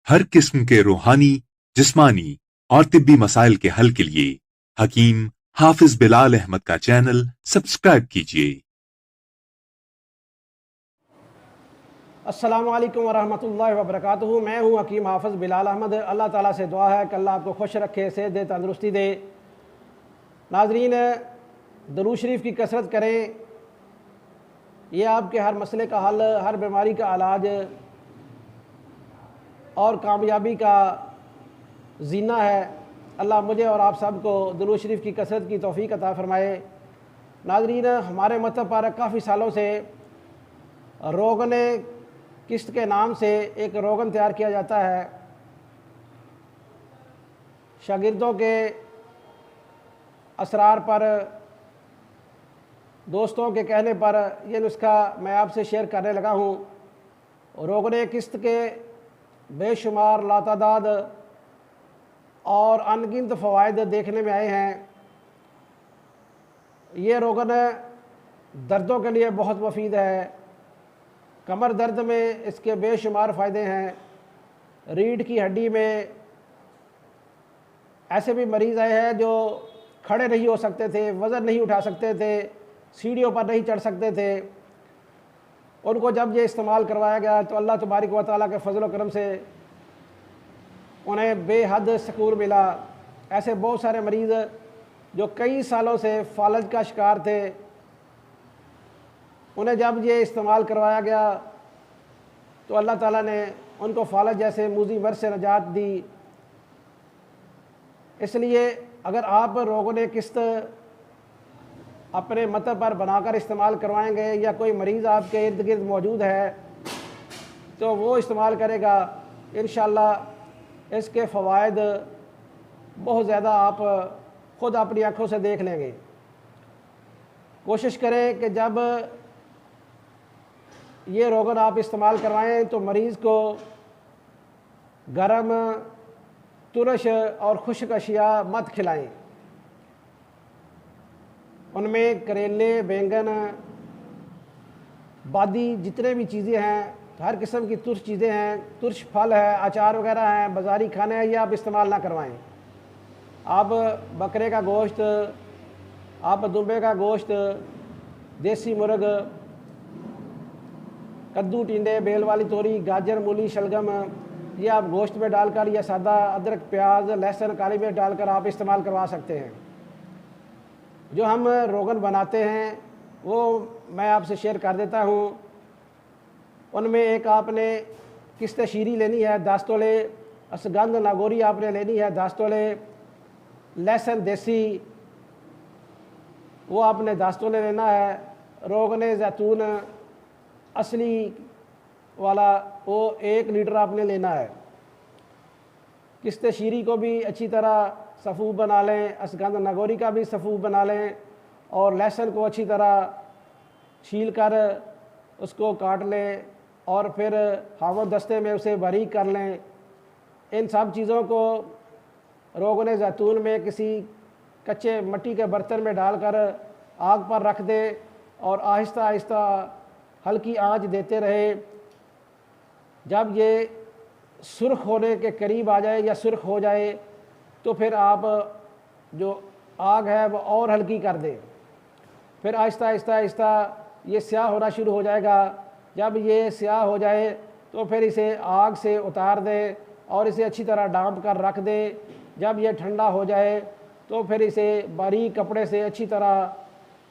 हर किस्म के रूहानी, जिस्मानी और तिब्बी मसाइल के हल के लिए हकीम हाफिज बिलाल अहमद का चैनल सब्सक्राइब कीजिए। अस्सलामु अलैकुम वरहमतुल्लाहि वबरकातुहू। मैं हूँ हकीम हाफिज़ बिलाल अहमद। अल्लाह ताला से दुआ है कि अल्लाह आपको खुश रखे, सेहत दे, तंदुरुस्ती दे। नाजरीन, दरूद शरीफ की कसरत करें। ये आपके हर मसले का हल, हर बीमारी का इलाज और कामयाबी का जीना है। अल्लाह मुझे और आप सब को दरूद शरीफ की कसरत की तौफीक अता फ़रमाए। नाजरीन, हमारे मतहब पर काफ़ी सालों से रोगन किस्त के नाम से एक रोगन तैयार किया जाता है। शागिर्दों के असरार पर, दोस्तों के कहने पर यह नुस्खा मैं आपसे शेयर करने लगा हूँ। रोगन किस्त के बेशुमार लातादाद और अनगिनत फ़वाइद देखने में आए हैं। ये रोगन दर्दों के लिए बहुत मुफीद है। कमर दर्द में इसके बेशुमार फ़ायदे हैं। रीढ़ की हड्डी में ऐसे भी मरीज़ आए हैं जो खड़े नहीं हो सकते थे, वज़न नहीं उठा सकते थे, सीढ़ियों पर नहीं चढ़ सकते थे। उनको जब ये इस्तेमाल करवाया गया तो अल्लाह तबारक व तआला के फजल व करम से उन्हें बेहद सुकून मिला। ऐसे बहुत सारे मरीज़ जो कई सालों से फालज का शिकार थे, उन्हें जब ये इस्तेमाल करवाया गया तो अल्लाह ताला ने उनको फालज जैसे मूजी मर्ज से निजात दी। इसलिए अगर आप रोगन किस्त अपने मतब पर बनाकर इस्तेमाल करवाएंगे या कोई मरीज़ आपके इर्द गिर्द मौजूद है तो वो इस्तेमाल करेगा, इंशाअल्लाह इसके फ़वाइद बहुत ज़्यादा आप ख़ुद अपनी आँखों से देख लेंगे। कोशिश करें कि जब ये रोगन आप इस्तेमाल करवाएं तो मरीज़ को गरम, तुरश और खुश्क अशिया मत खिलाएं। उनमें करेले, बैंगन, बादी जितने भी चीज़ें हैं, हर किस्म की तुर्श चीज़ें हैं, तुर्श फल है, अचार वगैरह हैं, बाज़ारी खाने हैं, ये आप इस्तेमाल ना करवाएं। आप बकरे का गोश्त, आप दुम्बे का गोश्त, देसी मुर्ग, कद्दू, टिंडे, बेल वाली तोरी, गाजर, मूली, शलगम, ये आप गोश्त में डालकर या सादा अदरक, प्याज, लहसुन, काली मिर्च डालकर आप इस्तेमाल करवा सकते हैं। जो हम रोगन बनाते हैं वो मैं आपसे शेयर कर देता हूँ। उनमें एक आपने किस्त शीरी लेनी है 10 तोले, असगंध नागौरी आपने लेनी है 10 तोले, लहसुन देसी वो आपने 10 तोले लेना है, रोगन जैतून असली वाला वो 1 लीटर आपने लेना है। किस्त शीरी को भी अच्छी तरह सफ़ूफ बना लें, असगंध नागौरी का भी सफ़ूफ बना लें और लहसुन को अच्छी तरह छील कर उसको काट लें और फिर हावो दस्ते में उसे बारीक कर लें। इन सब चीज़ों को रोगन जैतून में किसी कच्चे मिट्टी के बर्तन में डालकर आग पर रख दें और आहिस्ता आहिस्ता हल्की आंच देते रहे। जब ये सुर्ख होने के करीब आ जाए या सुर्ख हो जाए तो फिर आप जो आग है वो और हल्की कर दें। फिर आहिस्ता आहिस्ता आहिस्ता ये स्याह होना शुरू हो जाएगा। जब ये स्याह हो जाए तो फिर इसे आग से उतार दें और इसे अच्छी तरह डांप कर रख दें। जब ये ठंडा हो जाए तो फिर इसे बारीक कपड़े से अच्छी तरह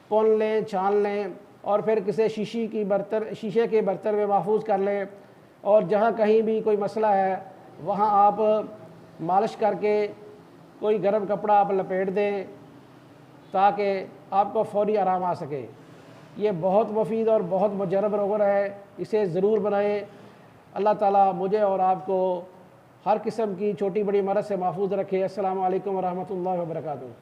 पुन लें, छान लें और फिर किसी शीशे के बर्तन में महफूज कर लें। और जहाँ कहीं भी कोई मसला है वहाँ आप मालिश करके कोई गर्म कपड़ा आप लपेट दें ताकि आपको फ़ौरी आराम आ सके। ये बहुत मुफीद और बहुत मुजरब रोगन है, इसे ज़रूर बनाएं। अल्लाह ताला मुझे और आपको हर किस्म की छोटी बड़ी मरज़ से महफूज रखे। अस्सलामु अलैकुम वरहमतुल्लाहि वबरकातुहू।